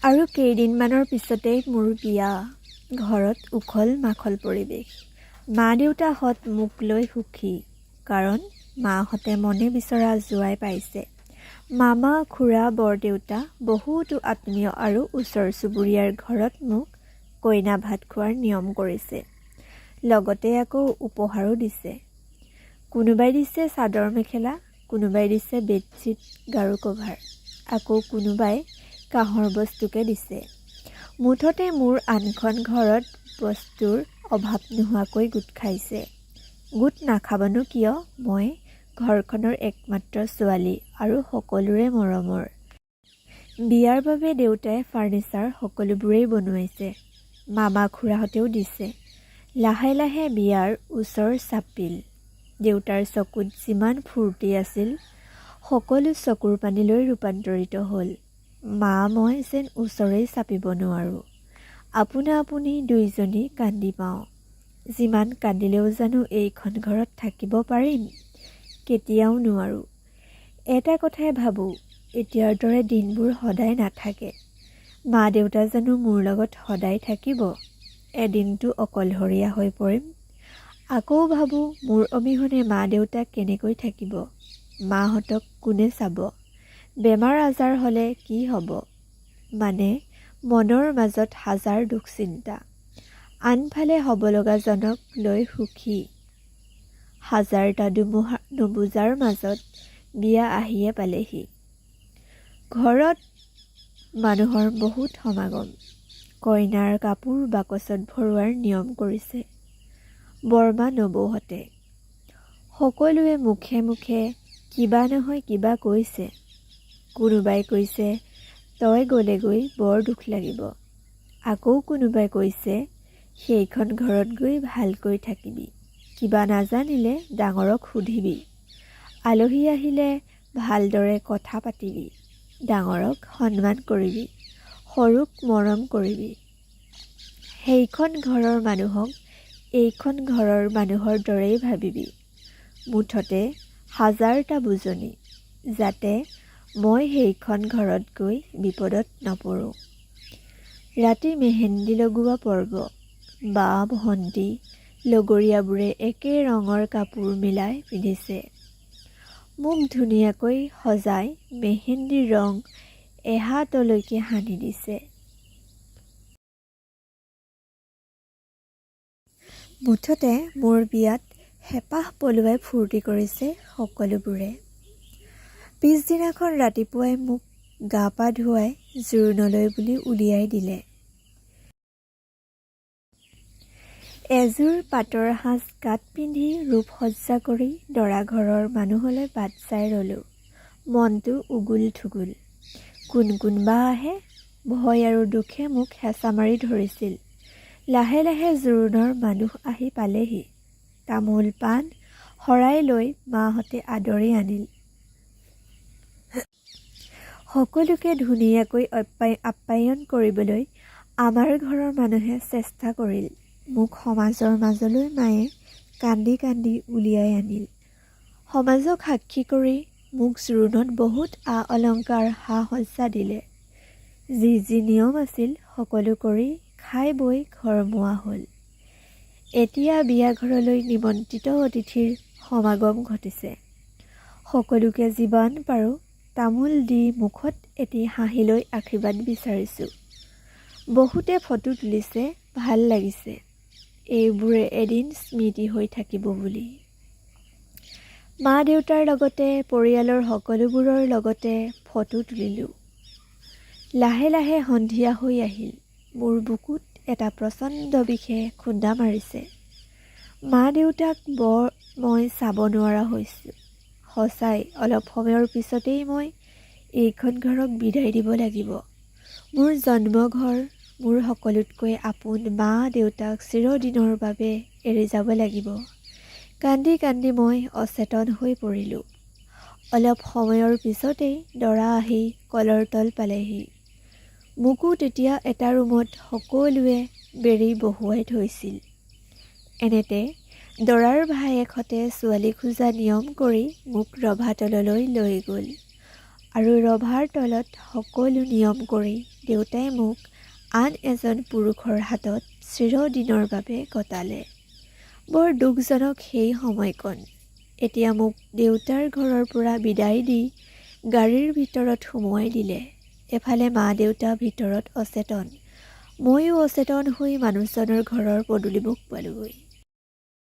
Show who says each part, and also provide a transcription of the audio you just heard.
Speaker 1: আৰু কেইদিনমানৰ পিছতেই মোৰ বিয়া। ঘৰত উখল মাখল পৰিৱেশ। মা দেউতাহঁত মোক লৈ সুখী, কাৰণ মাহঁতে মনে বিচৰা জোঁৱাই পাইছে। মামা খুৰা বৰদেউতা বহুতো আত্মীয় আৰু ওচৰ চুবুৰীয়াৰ ঘৰত মোক কইনা ভাত খোৱাৰ নিয়ম কৰিছে। লগতে আকৌ উপহাৰো দিছে। কোনোবাই দিছে চাদৰ মেখেলা, কোনোবাই দিছে বেডশ্বীট গাৰু কভাৰ, আকৌ কোনোবাই কাঁহৰ বস্তুকে দিছে। মুঠতে মোৰ আনখন ঘৰত বস্তুৰ অভাৱ নোহোৱাকৈ গোট খাইছে। গোট নাখাবনো কিয়, মই ঘৰখনৰ একমাত্ৰ ছোৱালী আৰু সকলোৰে মৰমৰ। বিয়াৰ বাবে দেউতাই ফাৰ্ণিচাৰ সকলোবোৰেই বনোৱাইছে। মামা খুৰাহঁতেও দিছে। লাহে লাহে বিয়াৰ ওচৰ চাপিল। দেউতাৰ চকুত যিমান ফূৰ্তি আছিল, সকলো চকুৰ পানীলৈ ৰূপান্তৰিত হ'ল। মা মই যেন ওচৰেই চাপিব নোৱাৰোঁ। আপোনা আপুনি দুইজনী কান্দি পাওঁ। যিমান কান্দিলেও জানো এইখন ঘৰত থাকিব পাৰিম? কেতিয়াও নোৱাৰোঁ। এটা কথাই ভাবোঁ, এতিয়াৰ দৰে দিনবোৰ সদায় নাথাকে। মা দেউতা জানো মোৰ লগত সদায় থাকিব? এদিনটো অকলশৰীয়া হৈ পৰিম। আকৌ ভাবোঁ, মোৰ অবিহনে মা দেউতা কেনেকৈ থাকিব? মাহঁতক কোনে চাব? বেমাৰ আজাৰ হ'লে কি হ'ব? মানে মনৰ মাজত হাজাৰ দুখ চিন্তা। আনফালে হ'ব লগাজনক লৈ সুখী। হাজাৰটা নুবুজাৰ মাজত বিয়া আহিয়ে পালেহি। ঘৰত মানুহৰ বহুত সমাগম। কইনাৰ কাপোৰ বাকচত ভৰোৱাৰ নিয়ম কৰিছে বৰমা নবৌহঁতে। সকলোৱে মুখে মুখে কিবা নহয় কিবা কৈছে। কোনোবাই কৈছে, তই গ'লেগৈ বৰ দুখ লাগিব। আকৌ কোনোবাই কৈছে, সেইখন ঘৰত গৈ ভালকৈ থাকিবি। কিবা নাজানিলে ডাঙৰক সুধিবি। আলহী আহিলে ভালদৰে কথা পাতিবি। ডাঙৰক সন্মান কৰিবি। সৰুক মৰম কৰিবি। সেইখন ঘৰৰ মানুহক এইখন ঘৰৰ মানুহৰ দৰেই ভাবিবি। মুঠতে হাজাৰটা বুজনি, যাতে মই সেইখন ঘৰত গৈ বিপদত নপৰোঁ। ৰাতি মেহেন্দি লগোৱা পৰ্ব। বা ভণ্টি লগৰীয়াবোৰে একে ৰঙৰ কাপোৰ মিলাই পিন্ধিছে। মোক ধুনীয়াকৈ সজাই মেহেন্দিৰ ৰং এহাতলৈকে সানি দিছে। মুঠতে মোৰ বিয়াত হেঁপাহ পলুৱাই ফূৰ্তি কৰিছে সকলোবোৰে। পিছদিনাখন ৰাতিপুৱাই মোক গা পা ধুৱাই জোৰোণলৈ বুলি উলিয়াই দিলে। এযোৰ পাটৰ সাজ গাত পিন্ধি ৰূপ সজ্জা কৰি দৰা ঘৰৰ মানুহলৈ বাট চাই ৰ'লোঁ। মনটো উগুল থুগুল। কোন কোন বা আহে? ভয় আৰু দুখে মোক হেঁচা মাৰি ধৰিছিল। লাহে লাহে জোৰোণৰ মানুহ আহি পালেহি। তামোল পাণ শৰাই লৈ মাহঁতে আদৰি আনিল। সকলোকে ধুনীয়াকৈ আপ্যায়ন কৰিবলৈ আমাৰ ঘৰৰ মানুহে চেষ্টা কৰিল। মোক সমাজৰ মাজলৈ মায়ে কান্দি কান্দি উলিয়াই আনিল। সমাজক সাক্ষী কৰি মোক জোৰোণত বহুত অলংকাৰ সা সজ্জা দিলে। যি যি নিয়ম আছিল সকলো কৰি খাই বৈ ঘৰমুৱা হ'ল। এতিয়া বিয়া ঘৰলৈ নিমন্ত্ৰিত অতিথিৰ সমাগম ঘটিছে। সকলোকে যিমান পাৰোঁ তামোল দি মুখত এটি হাঁহি লৈ আশীৰ্বাদ বিচাৰিছোঁ। বহুতে ফটো তুলিছে, ভাল লাগিছে। এইবোৰে এদিন স্মৃতি হৈ থাকিব বুলি। মা দেউতাৰ লগতে পৰিয়ালৰ সকলোবোৰৰ লগতে ফটো তুলিলোঁ। লাহে লাহে সন্ধিয়া হৈ আহিল। মোৰ বুকুত এটা প্ৰচণ্ড বিষে খুন্দা মাৰিছে। মা দেউতাক মই চাব নোৱাৰা হৈছোঁ। সঁচাই অলপ সময়ৰ পিছতেই মই এইখন ঘৰক বিদায় দিব লাগিব। মোৰ জন্মঘৰ, মোৰ সকলোতকৈ আপোন মা দেউতাক চিৰদিনৰ বাবে এৰি যাব লাগিব। কান্দি কান্দি মই অচেতন হৈ পৰিলোঁ। অলপ সময়ৰ পিছতেই দৰা আহি কলৰ তল পালেহি। মোকো তেতিয়া এটা ৰুমত সকলোৱে বেৰি বহুৱাই থৈছিল। এনেতে দৰাৰ ভায়েকহঁতে ছোৱালী খোজা নিয়ম কৰি মোক ৰভাতললৈ লৈ গ'ল আৰু ৰভাৰ তলত সকলো নিয়ম কৰি দেউতাই মোক আন এজন পুৰুষৰ হাতত চিৰদিনৰ বাবে কটালে। বৰ দুখজনক সেই সময়কণ। এতিয়া মোক দেউতাৰ ঘৰৰ পৰা বিদায় দি গাড়ীৰ ভিতৰত সুমুৱাই দিলে। এফালে মা দেউতা ভিতৰত অচেতন, ময়ো অচেতন হৈ মানুহজনৰ ঘৰৰ পদূলিমুখ পালোগৈ।